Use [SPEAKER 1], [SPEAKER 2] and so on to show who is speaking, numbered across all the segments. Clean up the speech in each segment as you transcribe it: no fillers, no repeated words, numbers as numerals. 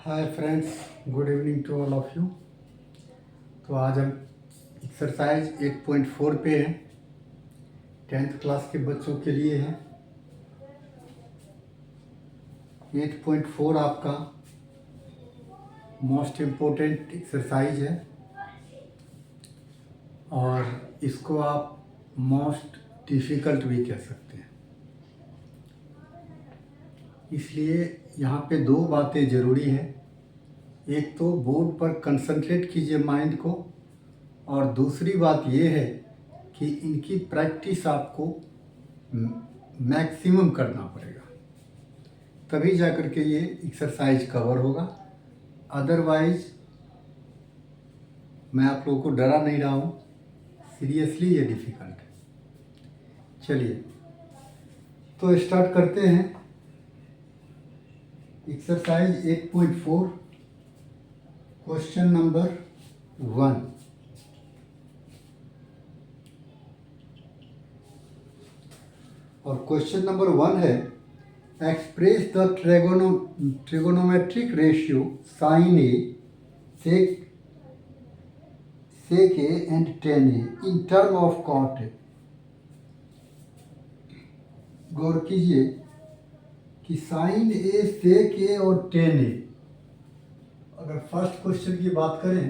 [SPEAKER 1] Hi friends, good evening to all of you. तो आज हम एक्सरसाइज 8.4 पे हैं, 10th क्लास के बच्चों के लिए है। 8.4 आपका मोस्ट इम्पोर्टेंट एक्सरसाइज है और इसको आप मोस्ट डिफ़िकल्ट भी कह सकते हैं। इसलिए यहाँ पे दो बातें ज़रूरी हैं। एक तो बोर्ड पर कंसंट्रेट कीजिए माइंड को, और दूसरी बात ये है कि इनकी प्रैक्टिस आपको मैक्सिमम करना पड़ेगा, तभी जाकर के ये एक्सरसाइज कवर होगा। अदरवाइज मैं आप लोगों को डरा नहीं रहा हूँ, सीरियसली ये डिफ़िकल्ट है। चलिए तो स्टार्ट करते हैं एक्सरसाइज 8.4, क्वेश्चन नंबर 1। और क्वेश्चन नंबर 1 है, express the trigonometric ratio sine A sec A and tan A in term of cot A. गौर कीजिए कि साइन ए, सेक ए और टेन ए, अगर फर्स्ट क्वेश्चन की बात करें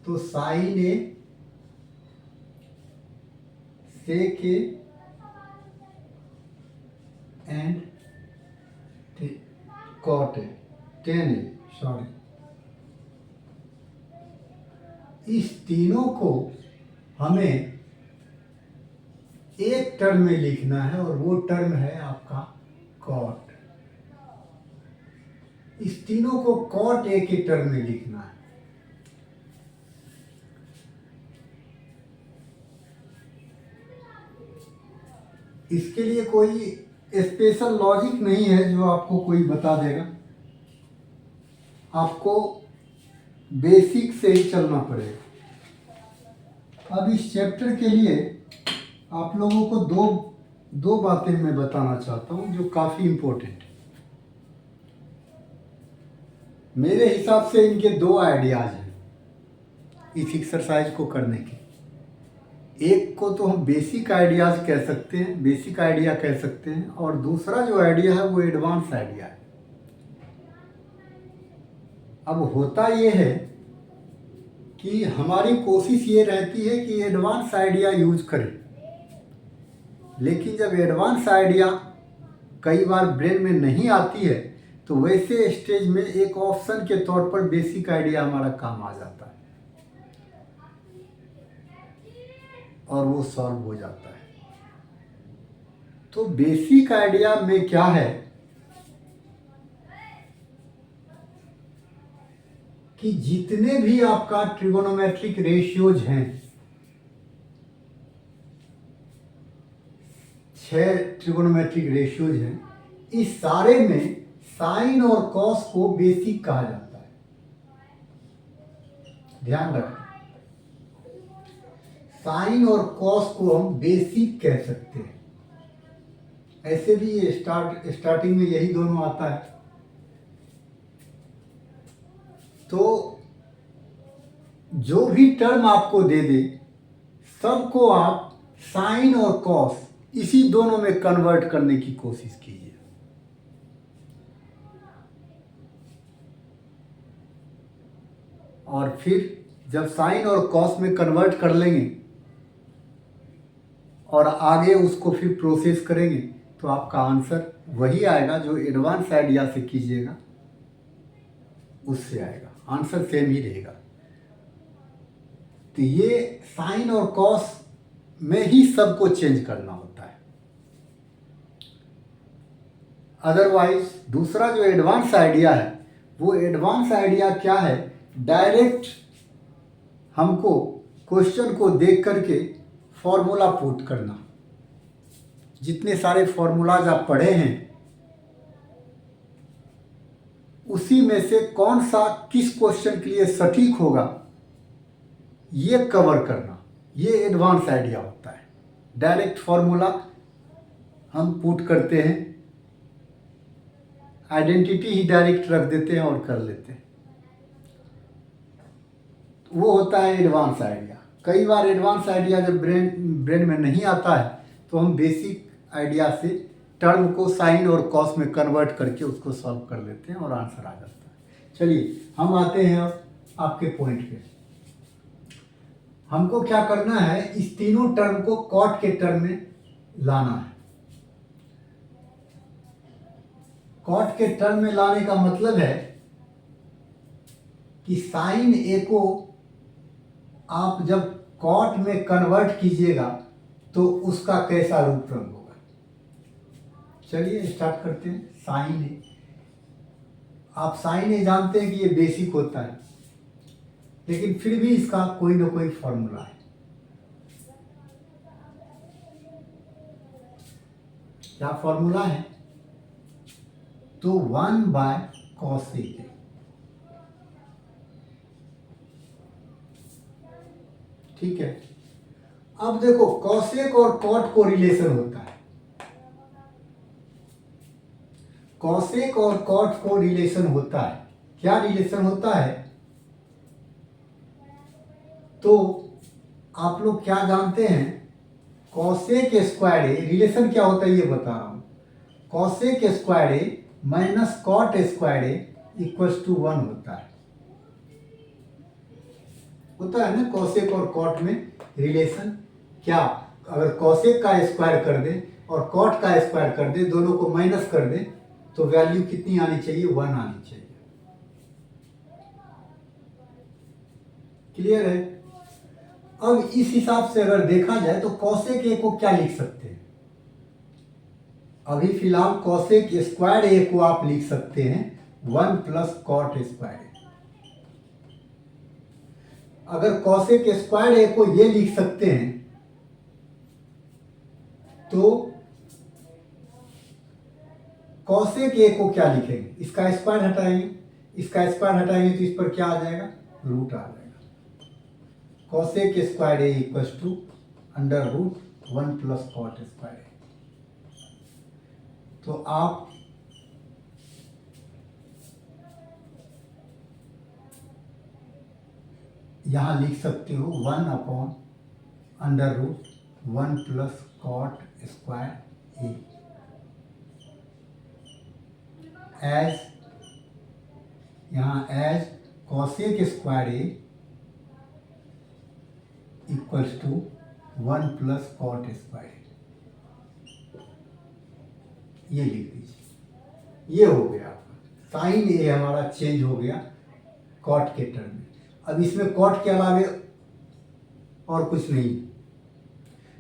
[SPEAKER 1] तो sine A, sec A and cot A, tan A, sorry, इस तीनों को हमें एक टर्म में लिखना है और वो टर्म है आपका कॉट। इस तीनों को कॉट ए के टर्म में लिखना है। इसके लिए कोई स्पेशल लॉजिक नहीं है जो आपको कोई बता देगा, आपको बेसिक से ही चलना पड़ेगा। अब इस चैप्टर के लिए आप लोगों को दो बातें मैं बताना चाहता हूं जो काफ़ी इम्पोर्टेंट है। मेरे हिसाब से इनके दो आइडियाज़ हैं इस एक्सरसाइज को करने के। एक को तो हम बेसिक आइडियाज़ कह सकते हैं, बेसिक आइडिया कह सकते हैं, और दूसरा जो आइडिया है वो एडवांस आइडिया है। अब होता ये है कि हमारी कोशिश ये रहती है कि एडवांस आइडिया यूज करें, लेकिन जब एडवांस आइडिया कई बार ब्रेन में नहीं आती है तो वैसे स्टेज में एक ऑप्शन के तौर पर बेसिक आइडिया हमारा काम आ जाता है और वो सॉल्व हो जाता है। तो बेसिक आइडिया में क्या है कि जितने भी आपका ट्रिगोनोमेट्रिक रेशियोज हैं, 6 ट्रिगोनोमेट्रिक रेशियोज हैं, इस सारे में साइन और कॉस को बेसिक कहा जाता है। ध्यान रखें, साइन और कॉस को हम बेसिक कह सकते हैं। ऐसे भी ये स्टार्टिंग में यही दोनों आता है। तो जो भी टर्म आपको दे दे, सबको आप साइन और कॉस इसी दोनों में कन्वर्ट करने की कोशिश कीजिए। और फिर जब साइन और कॉस में कन्वर्ट कर लेंगे और आगे उसको फिर प्रोसेस करेंगे तो आपका आंसर वही आएगा जो एडवांस आइडिया से कीजिएगा, उससे आएगा, आंसर सेम ही रहेगा। तो ये साइन और कॉस में ही सबको चेंज करना होता है। अदरवाइज दूसरा जो एडवांस आइडिया है, वो एडवांस आइडिया क्या है, डायरेक्ट हमको क्वेश्चन को देख करके फॉर्मूला पुट करना। जितने सारे फॉर्मूलाज आप पढ़े हैं उसी में से कौन सा किस क्वेश्चन के लिए सटीक होगा ये कवर करना, ये एडवांस आइडिया होता है। डायरेक्ट फॉर्मूला हम पुट करते हैं, आइडेंटिटी ही डायरेक्ट रख देते हैं और कर लेते हैं। वो होता है एडवांस आइडिया। कई बार एडवांस आइडिया जब ब्रेन में नहीं आता है तो हम बेसिक आइडिया से टर्म को साइन और कॉस में कन्वर्ट करके उसको सॉल्व कर लेते हैं और आंसर आ जाता है। चलिए हम आते हैं अब आपके पॉइंट पे। हमको क्या करना है, इस तीनों टर्म को कॉट के टर्म में लाना है। कॉट के टर्म में लाने का मतलब है कि साइन ए को आप जब कॉट में कन्वर्ट कीजिएगा तो उसका कैसा रूप रंग होगा। चलिए स्टार्ट करते हैं। साइन ए, आप साइन ए जानते हैं कि ये बेसिक होता है, लेकिन फिर भी इसका कोई ना कोई फॉर्मूला है। क्या फॉर्मूला है? तो 1/cos ए। ठीक है, अब देखो कॉसेक और कॉट को रिलेशन होता है। कॉसेक और कॉट को रिलेशन होता है। क्या रिलेशन होता है? तो आप लोग क्या जानते हैं, कॉसेक स्क्वायर ए रिलेशन क्या होता है ये बता रहा हूं। Cosec square A minus cot square A equals to 1 होता है ना। कॉसेक और कॉट में रिलेशन क्या, अगर कॉसेक का स्क्वायर कर दे और कॉट का स्क्वायर कर दे, दोनों को माइनस कर दे, तो वैल्यू कितनी आनी चाहिए? 1 आनी चाहिए। क्लियर है? अब इस हिसाब से अगर देखा जाए तो कॉसेक ए को क्या लिख सकते हैं? अभी फिलहाल कॉसेक स्क्वायर ए को आप लिख सकते हैं 1 प्लस कॉट स्क्वायर ए। अगर कॉसेक स्क्वायर ए को ये लिख सकते हैं तो कॉसेक ए को क्या लिखेंगे? इसका स्क्वायर हटाएंगे, इसका स्क्वायर हटाएंगे तो इस पर क्या आ जाएगा? रूट आ जाएगा। Cosec square A equals to under root 1 plus cot square A. तो आप यहां लिख सकते हो 1 upon under root 1 plus cot square A as, यहां as cosec square A equals to 1 plus cot square A. ये लिख दीजिए। ये हो गया आपका साइन ए, हमारा चेंज हो गया कॉट के टर्म में। अब इसमें कॉट के अलावे और कुछ नहीं,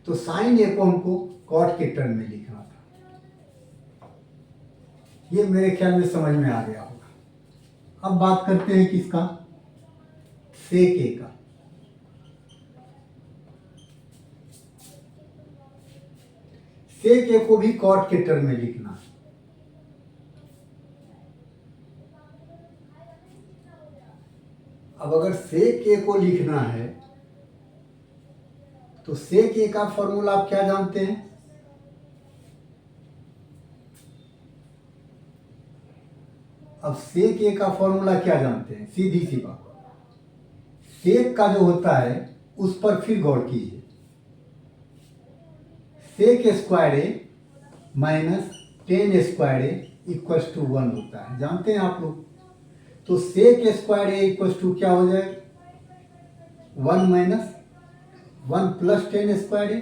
[SPEAKER 1] तो साइन ए को हमको कॉट के टर्म में लिखना था। ये मेरे ख्याल में समझ में आ गया होगा। अब बात करते हैं किसका? सेक ए का। सेक ए को भी कॉट के टर्म में लिखना है। अब अगर सेक ए को लिखना है तो सेक ए का फॉर्मूला आप क्या जानते हैं? अब सेक ए का फॉर्मूला क्या जानते हैं? सीधी सी बात, सेक का जो होता है उस पर फिर गौर कीजिए। Sec square A minus tan square A equals to 1 होता है, जानते हैं आप लोग। तो sec square A equals to क्या हो जाएगा? 1 minus 1 plus ten square A.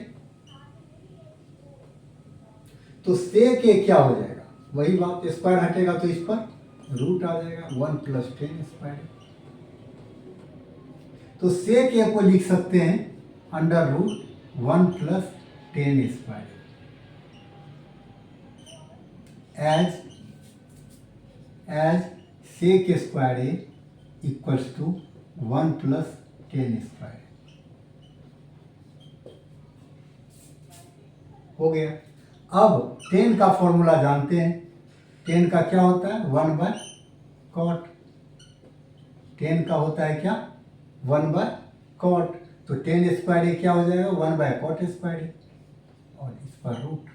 [SPEAKER 1] तो सेक ए क्या हो जाएगा? वही बात, स्क्वायर हटेगा तो इस पर रूट आ जाएगा 1 प्लस टेन स्क्वायर ए। तो सेक ए को लिख सकते हैं under root 1 plus ten square as sec square A equals to 1 plus ten square हो गया। अब टेन का फॉर्मूला जानते हैं। टेन का क्या होता है? 1 बाय कॉट। टेन का होता है क्या? 1 बाय कॉट। तो टेन स्क्वायर ए क्या हो जाएगा? 1 बाय कॉट स्क्वायर ए, और इस पर रूट।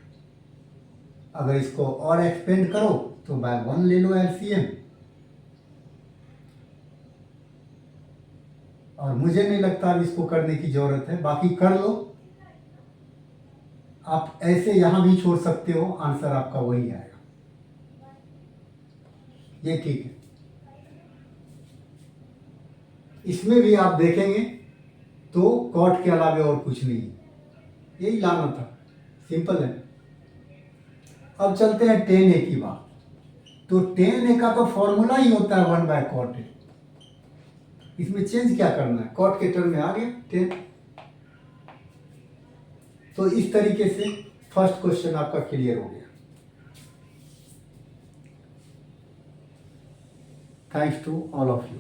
[SPEAKER 1] अगर इसको और एक्सपेंड करो तो बाय 1 ले लो एलसीएम, और मुझे नहीं लगता अब इसको करने की ज़रूरत है, बाकी कर लो। आप ऐसे यहाँ भी छोड़ सकते हो, आंसर आपका वही आएगा। ये ठीक है। इसमें भी आप देखेंगे तो कॉट के अलावा और कुछ नहीं है, यही लाना था, सिंपल है। अब चलते हैं tan a की बात। तो tan a का तो फॉर्मूला ही होता है 1/cot a। इसमें चेंज क्या करना है, कॉट के टर्म में आ गया tan। तो इस तरीके से फर्स्ट क्वेश्चन आपका क्लियर हो गया। Thanks to all of you.